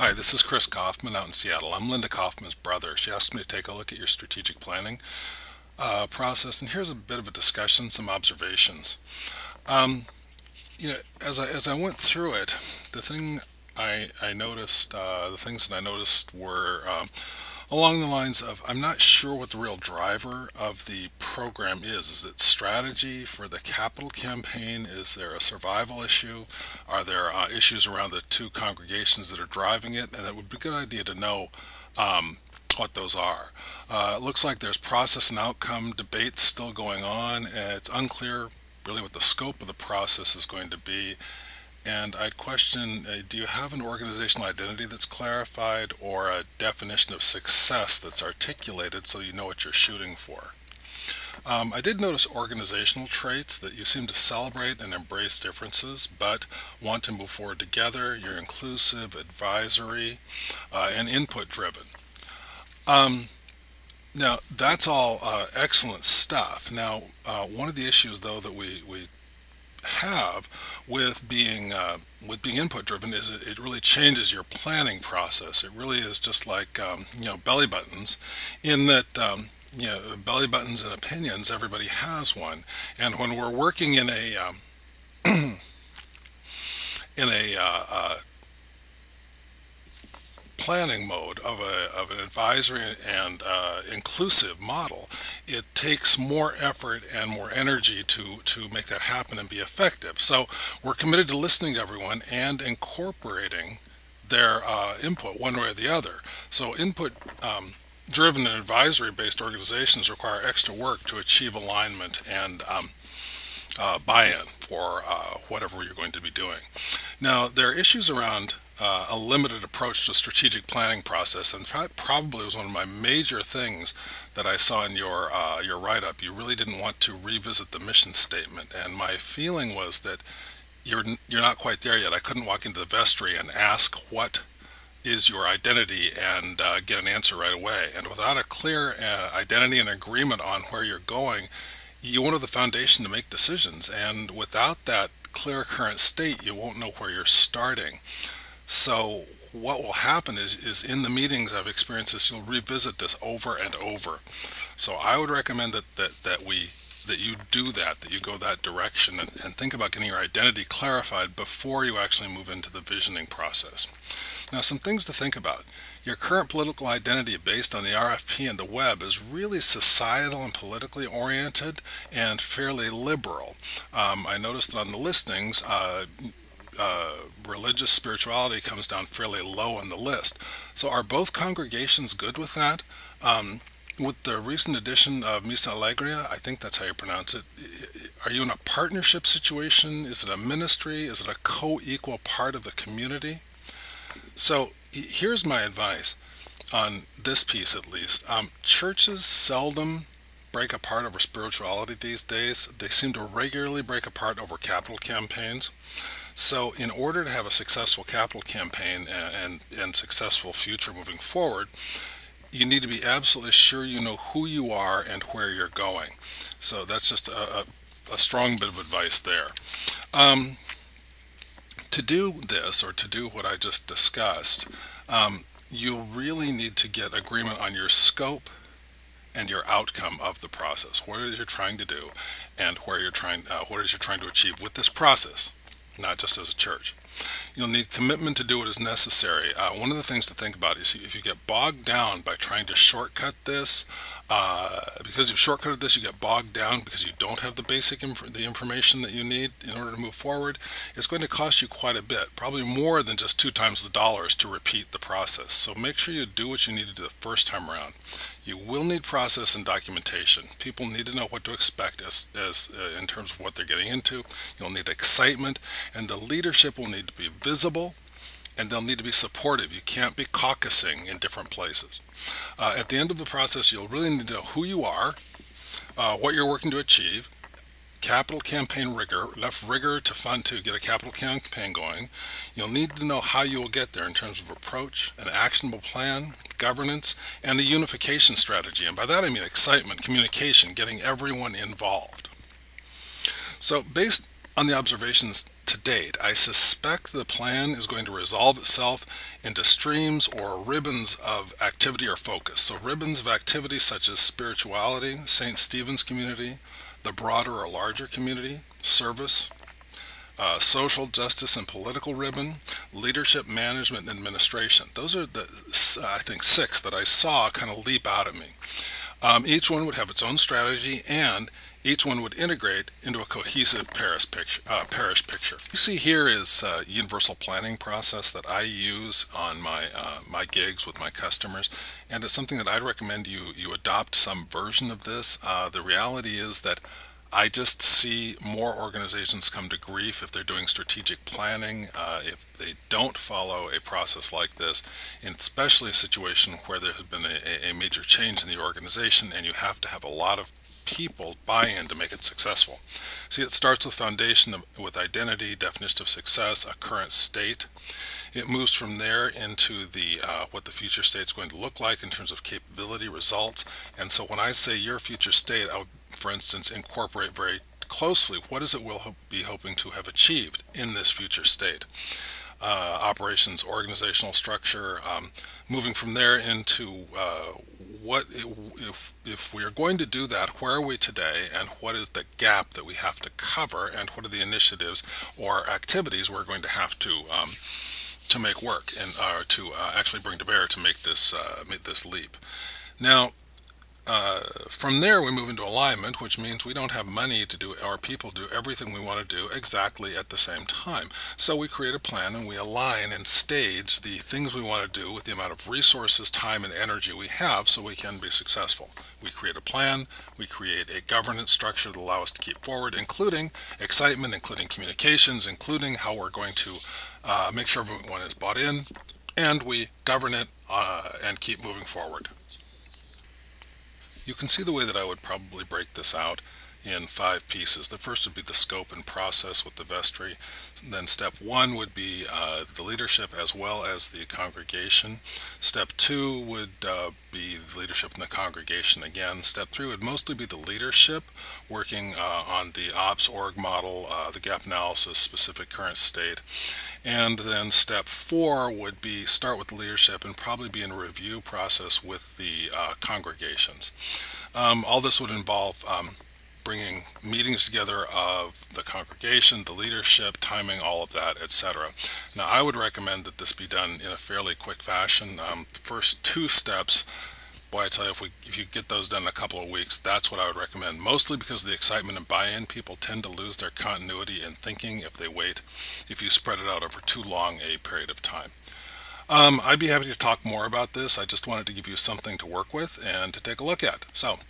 Hi, this is Chris Kaufman out in Seattle. I'm Linda Kaufman's brother. She asked me to take a look at your strategic planning process, and here's a bit of a discussion, some observations. Um, as I went through it, the thing I noticed, the things that I noticed were along the lines of I'm not sure what the real driver of the program is. Is it strategy for the capital campaign? Is there a survival issue? Are there issues around the two congregations that are driving it? And it would be a good idea to know what those are. It looks like there's process and outcome debates still going on, and it's unclear really what the scope of the process is going to be. And I'd question, do you have an organizational identity that's clarified or a definition of success that's articulated so you know what you're shooting for? I did notice organizational traits that you seem to celebrate and embrace differences, but want to move forward together. You're inclusive, advisory, and input driven. Now, that's all excellent stuff. Now, one of the issues, though, that we have with being input driven is it really changes your planning process. It really is just like belly buttons, in that belly buttons and opinions, everybody has one. And when we're working in a in a planning mode of an advisory and inclusive model, it takes more effort and more energy to make that happen and be effective. So we're committed to listening to everyone and incorporating their input one way or the other. So input driven and advisory based organizations require extra work to achieve alignment and buy-in for whatever you're going to be doing. Now, there are issues around a limited approach to strategic planning process, and that probably was one of my major things that I saw in your write-up. You really didn't want to revisit the mission statement, and my feeling was that you're not quite there yet. I couldn't walk into the vestry and ask what is your identity and get an answer right away. And without a clear identity and agreement on where you're going, you won't have the foundation to make decisions, and without that clear current state, you won't know where you're starting. So what will happen is in the meetings I've experienced this, you'll revisit this over and over. So I would recommend that you do that you go that direction and think about getting your identity clarified before you actually move into the visioning process. Now, some things to think about. Your current political identity based on the RFP and the web is really societal and politically oriented and fairly liberal. I noticed that on the listings, religious spirituality comes down fairly low on the list. So are both congregations good with that? With the recent addition of Misa Alegria, I think that's how you pronounce it, are you in a partnership situation? Is it a ministry? Is it a co-equal part of the community? So here's my advice on this piece, at least. Churches seldom break apart over spirituality these days. They seem to regularly break apart over capital campaigns. So in order to have a successful capital campaign and successful future moving forward, you need to be absolutely sure you know who you are and where you're going. So that's just a strong bit of advice there. To do this, or to do what I just discussed, you'll really need to get agreement on your scope and your outcome of the process. What it is you're trying to do, and what it is you're trying to achieve with this process, not just as a church. You'll need commitment to do what is necessary. One of the things to think about is if you get bogged down by trying to shortcut this, because you've shortcutted this, you get bogged down because you don't have the basic information that you need in order to move forward, it's going to cost you quite a bit, probably more than just 2 times the dollars to repeat the process. So make sure you do what you need to do the first time around. You will need process and documentation. People need to know what to expect as in terms of what they're getting into. You'll need excitement, and the leadership will need to be visible, and they'll need to be supportive. You can't be caucusing in different places. At the end of the process, you'll really need to know who you are, what you're working to achieve, capital campaign rigor, enough rigor to get a capital campaign going. You'll need to know how you will get there in terms of approach, an actionable plan, governance, and a unification strategy. And by that I mean excitement, communication, getting everyone involved. So based on the observations to date, I suspect the plan is going to resolve itself into streams or ribbons of activity or focus. So ribbons of activity such as spirituality, St. Stephen's community, the broader or larger community, service, social justice and political ribbon, leadership, management, and administration. Those are the, I think, 6 that I saw kind of leap out at me. Each one would have its own strategy, and each one would integrate into a cohesive parish picture. You see here is a universal planning process that I use on my gigs with my customers, and it's something that I'd recommend you adopt some version of this. The reality is that I just see more organizations come to grief if they're doing strategic planning, if they don't follow a process like this, and especially a situation where there has been a major change in the organization and you have to have a lot of people buy in to make it successful. See, it starts with foundation with identity, definition of success, a current state. It moves from there into the what the future state is going to look like in terms of capability, results. And so when I say your future state, I would, for instance, incorporate very closely what is it we'll be hoping to have achieved in this future state. Operations, organizational structure, moving from there into what if we are going to do that, where are we today, and what is the gap that we have to cover, and what are the initiatives or activities we're going to have to make work and to actually bring to bear to make this leap. Now, from there we move into alignment, which means we don't have money to do, our people do everything we want to do exactly at the same time. So we create a plan and we align and stage the things we want to do with the amount of resources, time, and energy we have so we can be successful. We create a plan, we create a governance structure that allows us to keep forward, including excitement, including communications, including how we're going to make sure everyone is bought in, and we govern it and keep moving forward. You can see the way that I would probably break this out in 5 pieces. The first would be the scope and process with the vestry. Then step 1 would be the leadership as well as the congregation. Step 2 would be the leadership in the congregation again. Step 3 would mostly be the leadership working on the ops org model, the gap analysis, specific current state. And then step 4 would be start with the leadership and probably be in a review process with the congregations. All this would involve bringing meetings together of the congregation, the leadership, timing, all of that, etc. Now, I would recommend that this be done in a fairly quick fashion. The first 2 steps, boy, I tell you, if you get those done in a couple of weeks, that's what I would recommend, mostly because of the excitement and buy-in. People tend to lose their continuity in thinking if they wait, if you spread it out over too long a period of time. I'd be happy to talk more about this. I just wanted to give you something to work with and to take a look at. So,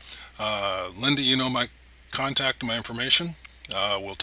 Linda, you know my contact and my information. We'll talk